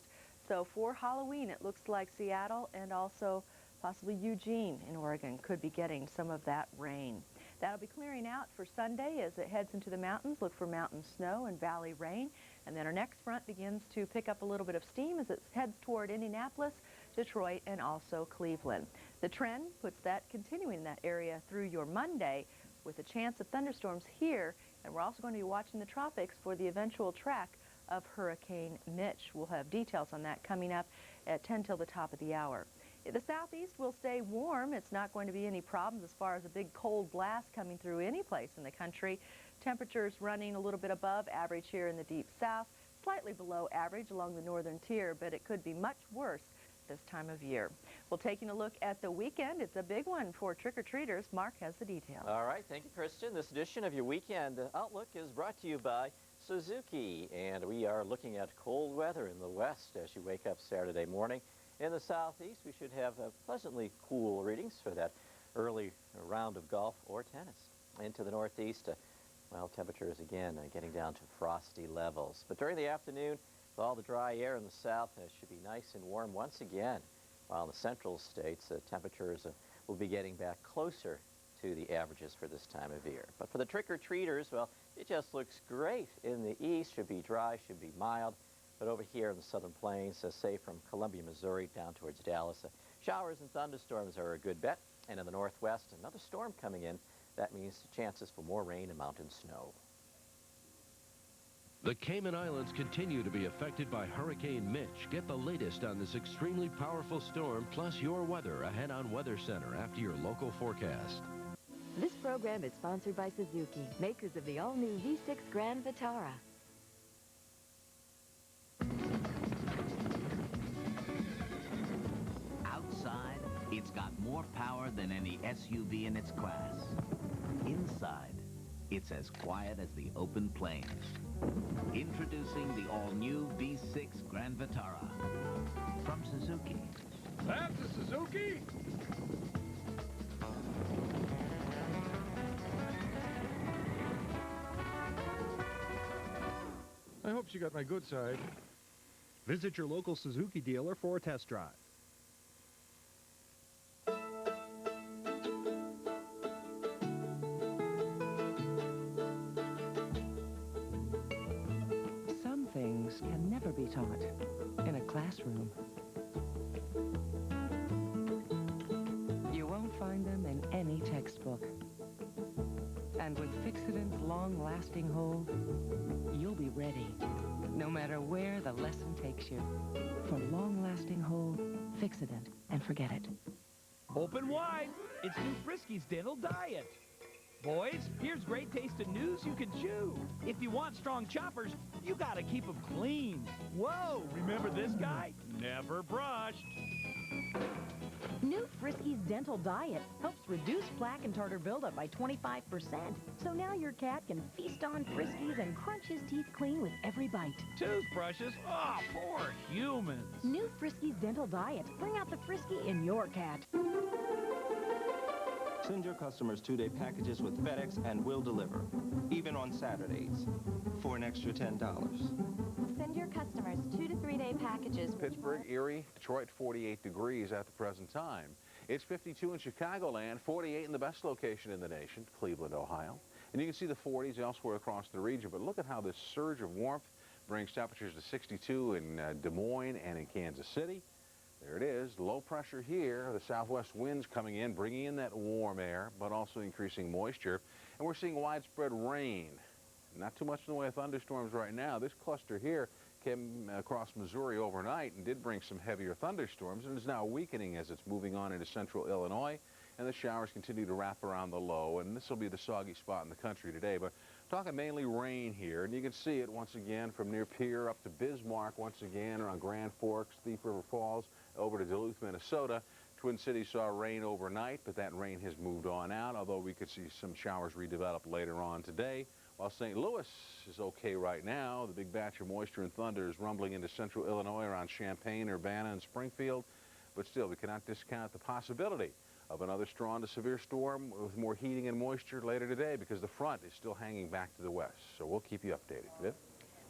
So for Halloween, it looks like Seattle and also possibly Eugene in Oregon could be getting some of that rain. That'll be clearing out for Sunday as it heads into the mountains. Look for mountain snow and valley rain. And then our next front begins to pick up a little bit of steam as it heads toward Indianapolis, Detroit, and also Cleveland. The trend puts that continuing in that area through your Monday with a chance of thunderstorms here. And we're also going to be watching the tropics for the eventual track of Hurricane Mitch. We'll have details on that coming up at 10 till the top of the hour. The southeast will stay warm. It's not going to be any problems as far as a big cold blast coming through any place in the country. Temperatures running a little bit above average here in the deep south, slightly below average along the northern tier, but it could be much worse this time of year. Well, taking a look at the weekend, it's a big one for trick-or-treaters. Mark has the details. All right, thank you, Kristin. This edition of your Weekend Outlook is brought to you by Suzuki, and we are looking at cold weather in the west as you wake up Saturday morning. In the southeast, we should have pleasantly cool readings for that early round of golf or tennis. Into the northeast, well, temperatures again getting down to frosty levels. But during the afternoon, with all the dry air in the south, it should be nice and warm once again. While in the central states, temperatures will be getting back closer to the averages for this time of year. But for the trick-or-treaters, well, it just looks great. In the east, should be dry, should be mild. But over here in the southern plains, say from Columbia, Missouri down towards Dallas, showers and thunderstorms are a good bet. And in the northwest, another storm coming in. That means chances for more rain and mountain snow. The Cayman Islands continue to be affected by Hurricane Mitch. Get the latest on this extremely powerful storm, plus your weather ahead on Weather Center after your local forecast. This program is sponsored by Suzuki, makers of the all-new V6 Grand Vitara. Outside, it's got more power than any SUV in its class. Inside, it's as quiet as the open plains. Introducing the all-new V6 Grand Vitara from Suzuki. That's a Suzuki! I hope she got my good side. Visit your local Suzuki dealer for a test drive. Some things can never be taught in a classroom. You won't find them in any textbook. And with Fixident's long-lasting hold, you'll be ready, no matter where the lesson takes you. For long-lasting hold, Fixident, and forget it. Open wide. It's new Friskies Dental Diet. Boys, here's great tasting news you can chew. If you want strong choppers, you gotta keep them clean. Whoa, remember this guy? Never brushed. New Friskies Dental Diet helps reduce plaque and tartar buildup by 25%. So now your cat can feast on Friskies and crunch his teeth clean with every bite. Toothbrushes? Oh, poor humans. New Friskies Dental Diet. Bring out the Frisky in your cat. Send your customers 2-day packages with FedEx and we'll deliver, even on Saturdays, for an extra $10. Send your customers 2 to 3-day packages. Pittsburgh, Erie, Detroit, 48 degrees at the present time. It's 52 in Chicagoland, 48 in the best location in the nation, Cleveland, Ohio. And you can see the 40s elsewhere across the region, but look at how this surge of warmth brings temperatures to 62 in Des Moines and in Kansas City. There it is, low pressure here, the southwest winds coming in, bringing in that warm air, but also increasing moisture. And we're seeing widespread rain. Not too much in the way of thunderstorms right now. This cluster here came across Missouri overnight and did bring some heavier thunderstorms, and is now weakening as it's moving on into central Illinois. And the showers continue to wrap around the low, and this will be the soggy spot in the country today. But talking mainly rain here, and you can see it once again from near Pierre up to Bismarck, once again around Grand Forks, Thief River Falls, over to Duluth, Minnesota. Twin Cities saw rain overnight, but that rain has moved on out, although we could see some showers redevelop later on today. While St. Louis is okay right now, the big batch of moisture and thunder is rumbling into central Illinois around Champaign, Urbana, and Springfield. But still, we cannot discount the possibility of another strong to severe storm with more heating and moisture later today, because the front is still hanging back to the west. So we'll keep you updated. Viv?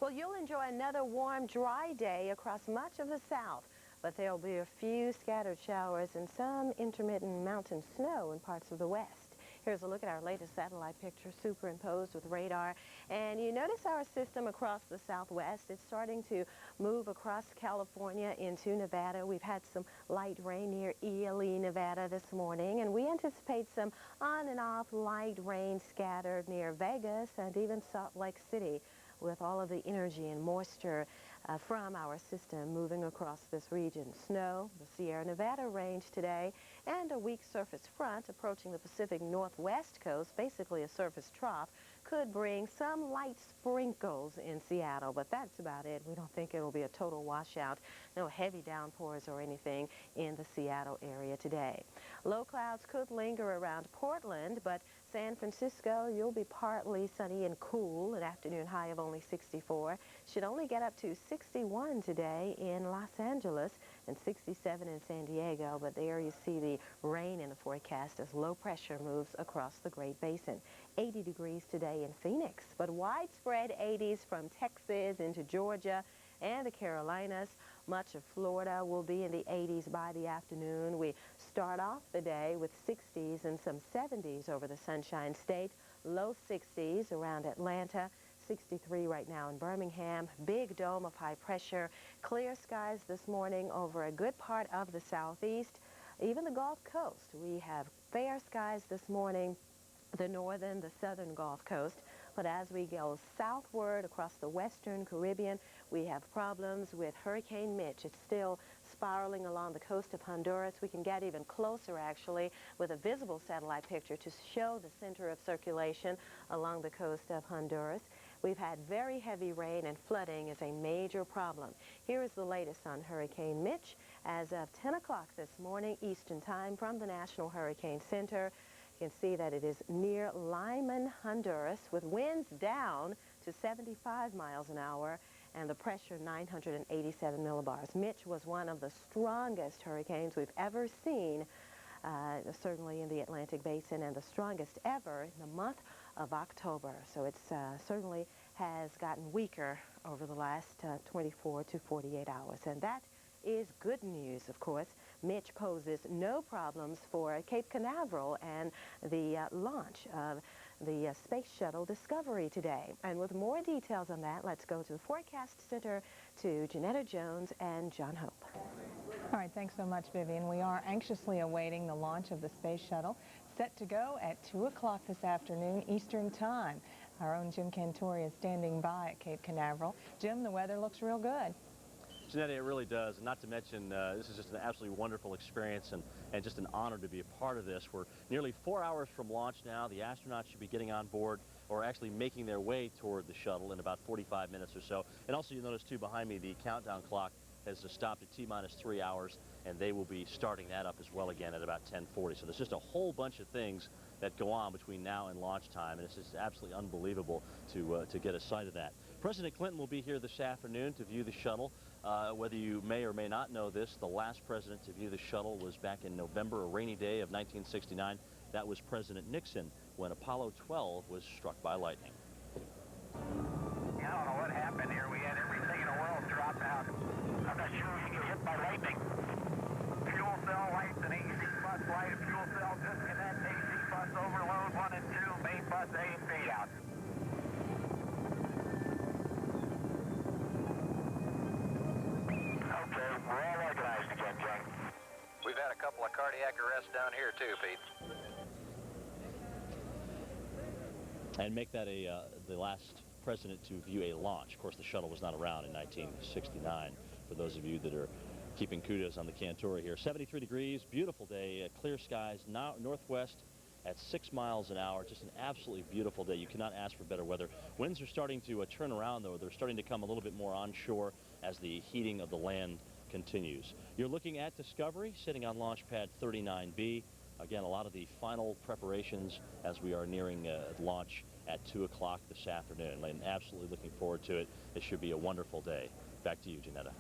Well, you'll enjoy another warm, dry day across much of the south, but there'll be a few scattered showers and some intermittent mountain snow in parts of the west. Here's a look at our latest satellite picture superimposed with radar. And you notice our system across the southwest. It's starting to move across California into Nevada. We've had some light rain near Ely, Nevada this morning, and we anticipate some on and off light rain scattered near Vegas and even Salt Lake City, with all of the energy and moisture from our system moving across this region. Snow, the Sierra Nevada range today, and a weak surface front approaching the Pacific Northwest coast, basically a surface trough, could bring some light sprinkles in Seattle, but that's about it. We don't think it'll be a total washout. No heavy downpours or anything in the Seattle area today. Low clouds could linger around Portland, but San Francisco, you'll be partly sunny and cool, an afternoon high of only 64. Should only get up to 61 today in Los Angeles and 67 in San Diego, but there you see the rain in the forecast as low pressure moves across the Great Basin. 80 degrees today in Phoenix, but widespread 80s from Texas into Georgia and the Carolinas. Much of Florida will be in the 80s by the afternoon. We start off the day with 60s and some 70s over the Sunshine State. Low 60s around Atlanta. 63 right now in Birmingham. Big dome of high pressure. Clear skies this morning over a good part of the southeast. Even the Gulf Coast. We have fair skies this morning. The northern, the southern Gulf Coast. But as we go southward across the western Caribbean, we have problems with Hurricane Mitch. It's still spiraling along the coast of Honduras. We can get even closer, actually, with a visible satellite picture to show the center of circulation along the coast of Honduras. We've had very heavy rain, and flooding is a major problem. Here is the latest on Hurricane Mitch as of 10 o'clock this morning Eastern Time from the National Hurricane Center. You can see that it is near Limon, Honduras, with winds down to 75 miles an hour and the pressure 987 millibars. Mitch was one of the strongest hurricanes we've ever seen, certainly in the Atlantic Basin, and the strongest ever in the month of October. So it certainly has gotten weaker over the last 24 to 48 hours. And that is good news, of course. Mitch poses no problems for Cape Canaveral and the launch of the Space Shuttle Discovery today. And with more details on that, let's go to the Forecast Center to Jeanetta Jones and John Hope. All right, thanks so much, Vivian. We are anxiously awaiting the launch of the Space Shuttle. set to go at 2 o'clock this afternoon Eastern Time. Our own Jim Cantore is standing by at Cape Canaveral. Jim, the weather looks real good. Jeanetta, it really does, and not to mention this is just an absolutely wonderful experience and just an honor to be a part of this. We're nearly 4 hours from launch now. The astronauts should be getting on board or actually making their way toward the shuttle in about 45 minutes or so. And also you'll notice too behind me the countdown clock has stopped at T-minus 3 hours, and they will be starting that up as well again at about 10:40. So there's just a whole bunch of things that go on between now and launch time, and it's just absolutely unbelievable to get a sight of that. President Clinton will be here this afternoon to view the shuttle. Whether you may or may not know this, the last president to view the shuttle was back in November, a rainy day of 1969. That was President Nixon when Apollo 12 was struck by lightning. I don't know what happened here. We had everything in the world drop out. I'm not sure we get hit by lightning. Fuel cell lights and AC bus light. Fuel cell disconnect. AC bus overload 1 and 2. Main bus A and B out. Okay, we're all organized again, John. We've had a couple of cardiac arrests down here too, Pete. And make that the last president to view a launch. Of course, the shuttle was not around in 1969, for those of you that are keeping kudos on the Cantore here. 73 degrees, beautiful day, clear skies, now northwest at 6 miles an hour. Just an absolutely beautiful day. You cannot ask for better weather. Winds are starting to turn around, though. They're starting to come a little bit more onshore as the heating of the land continues. You're looking at Discovery, sitting on launch pad 39B. Again, a lot of the final preparations as we are nearing launch at 2 o'clock this afternoon. I'm absolutely looking forward to it. It should be a wonderful day. Back to you, Jeanetta.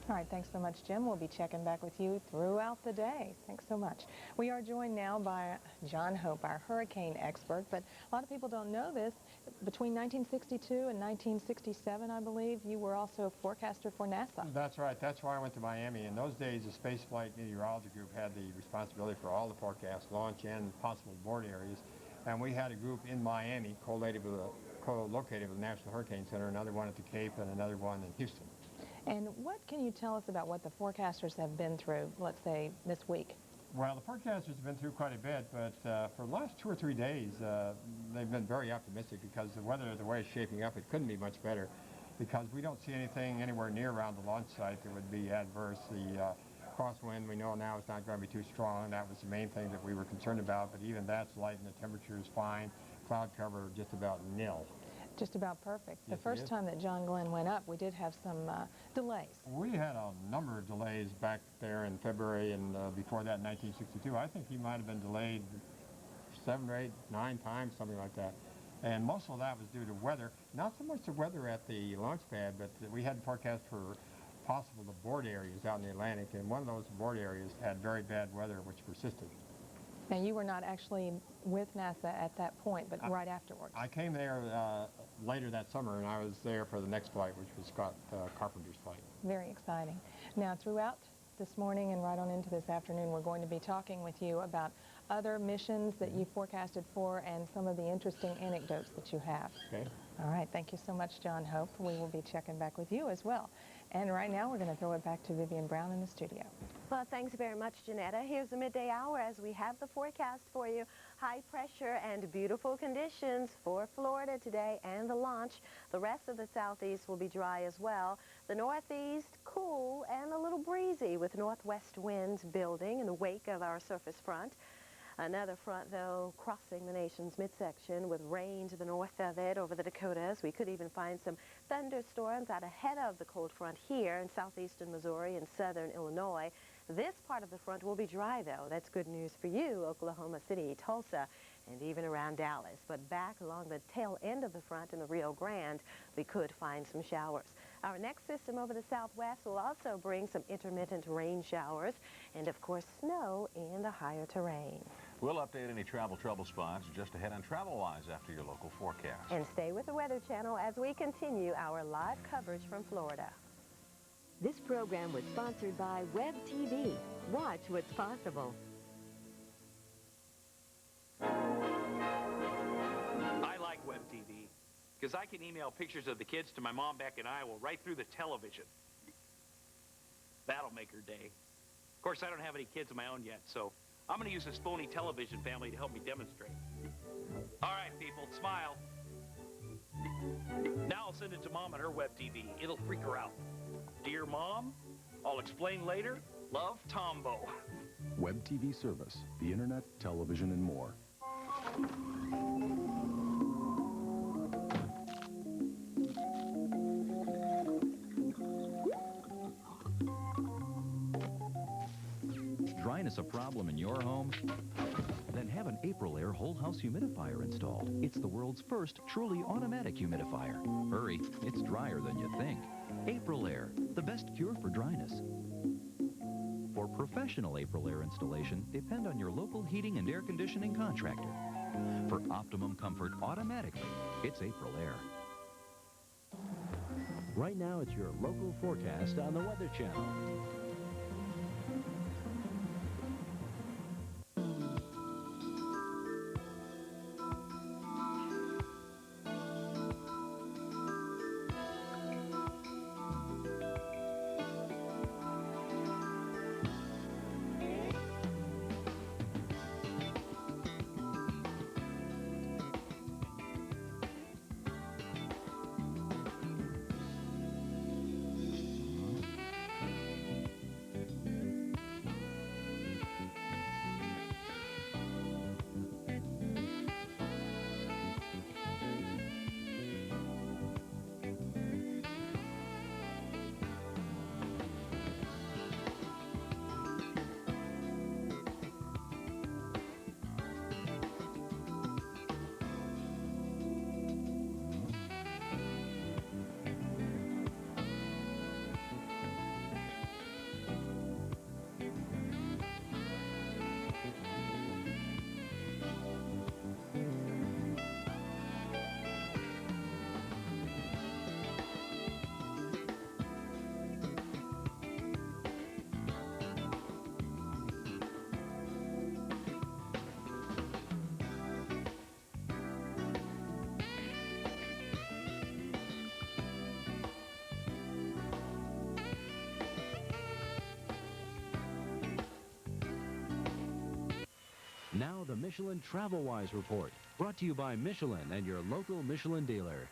All right, thanks so much, Jim. We'll be checking back with you throughout the day. Thanks so much. We are joined now by John Hope, our hurricane expert, but a lot of people don't know this. Between 1962 and 1967, I believe, you were also forecaster for NASA. That's right. That's why I went to Miami. In those days, the Spaceflight Meteorology Group had the responsibility for all the forecasts, launch and possible board areas. And we had a group in Miami co-located with the National Hurricane Center, another one at the Cape, and another one in Houston. And what can you tell us about what the forecasters have been through, let's say, this week? Well, the forecasters have been through quite a bit, but for the last 2 or 3 days, they've been very optimistic because the weather, the way it's shaping up, it couldn't be much better because we don't see anything anywhere near around the launch site that would be adverse. The crosswind, we know now, is not going to be too strong. That was the main thing that we were concerned about, but even that's light and the temperature is fine. Cloud cover just about nil. Just about perfect. Yes, the first time that John Glen went up, we did have some delays. We had a number of delays back there in February and before that in 1962. I think he might have been delayed 7 or 8, 9 times, something like that. And most of that was due to weather. Not so much the weather at the launch pad, but we had forecast for possible board areas out in the Atlantic, and one of those board areas had very bad weather, which persisted. Now, you were not actually with NASA at that point, but right afterwards. I came there later that summer, and I was there for the next flight, which was Scott Carpenter's flight. Very exciting. Now, throughout this morning and right on into this afternoon, we're going to be talking with you about other missions that you forecasted for and some of the interesting anecdotes that you have. Okay. All right. Thank you so much, John Hope. We will be checking back with you as well. And right now, we're going to throw it back to Vivian Brown in the studio. Well, thanks very much, Jeanetta. Here's the midday hour as we have the forecast for you. High pressure and beautiful conditions for Florida today and the launch. The rest of the southeast will be dry as well. The northeast, cool and a little breezy with northwest winds building in the wake of our surface front. Another front, though, crossing the nation's midsection with rain to the north of it over the Dakotas. We could even find some thunderstorms out ahead of the cold front here in southeastern Missouri and southern Illinois. This part of the front will be dry, though. That's good news for you, Oklahoma City, Tulsa, and even around Dallas. But back along the tail end of the front in the Rio Grande, we could find some showers. Our next system over the southwest will also bring some intermittent rain showers and, of course, snow in the higher terrain. We'll update any travel trouble spots just ahead on TravelWise after your local forecast. And stay with the Weather Channel as we continue our live coverage from Florida. This program was sponsored by Web TV. Watch what's possible. I like Web TV because I can email pictures of the kids to my mom back in Iowa right through the television. That'll make her day. Of course, I don't have any kids of my own yet, so I'm going to use this phony television family to help me demonstrate. All right, people, smile. Now I'll send it to Mom on her web TV. It'll freak her out. Dear Mom, I'll explain later. Love, Tombo. Web TV service, the internet, television, and more. Dryness a problem in your home? Then have an Aprilaire whole house humidifier installed. It's the world's first truly automatic humidifier. Hurry, it's drier than you think. Aprilaire, the best cure for dryness. For professional Aprilaire installation, depend on your local heating and air conditioning contractor. For optimum comfort automatically, it's Aprilaire. Right now, it's your local forecast on the Weather Channel. Now the Michelin TravelWise Report, brought to you by Michelin and your local Michelin dealer.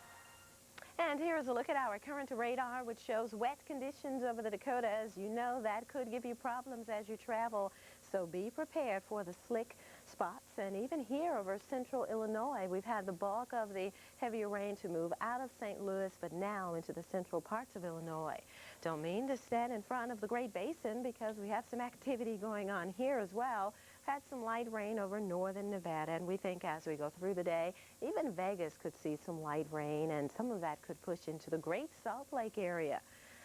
And here's a look at our current radar, which shows wet conditions over the Dakotas. You know that could give you problems as you travel, so be prepared for the slick spots. And even here over central Illinois, we've had the bulk of the heavier rain to move out of St. Louis, but now into the central parts of Illinois. Don't mean to stand in front of the Great Basin because we have some activity going on here as well. Had some light rain over northern Nevada, and we think as we go through the day, even Vegas could see some light rain, and some of that could push into the Great Salt Lake area.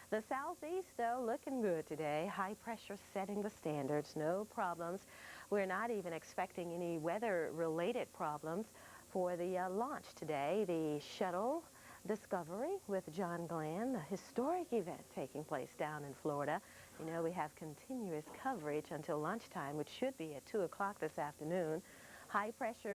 The southeast, though, looking good today. High pressure setting the standards, no problems. We're not even expecting any weather-related problems for the launch today. The shuttle Discovery with John Glen, a historic event taking place down in Florida. You know, we have continuous coverage until lunchtime, which should be at 2 o'clock this afternoon. High pressure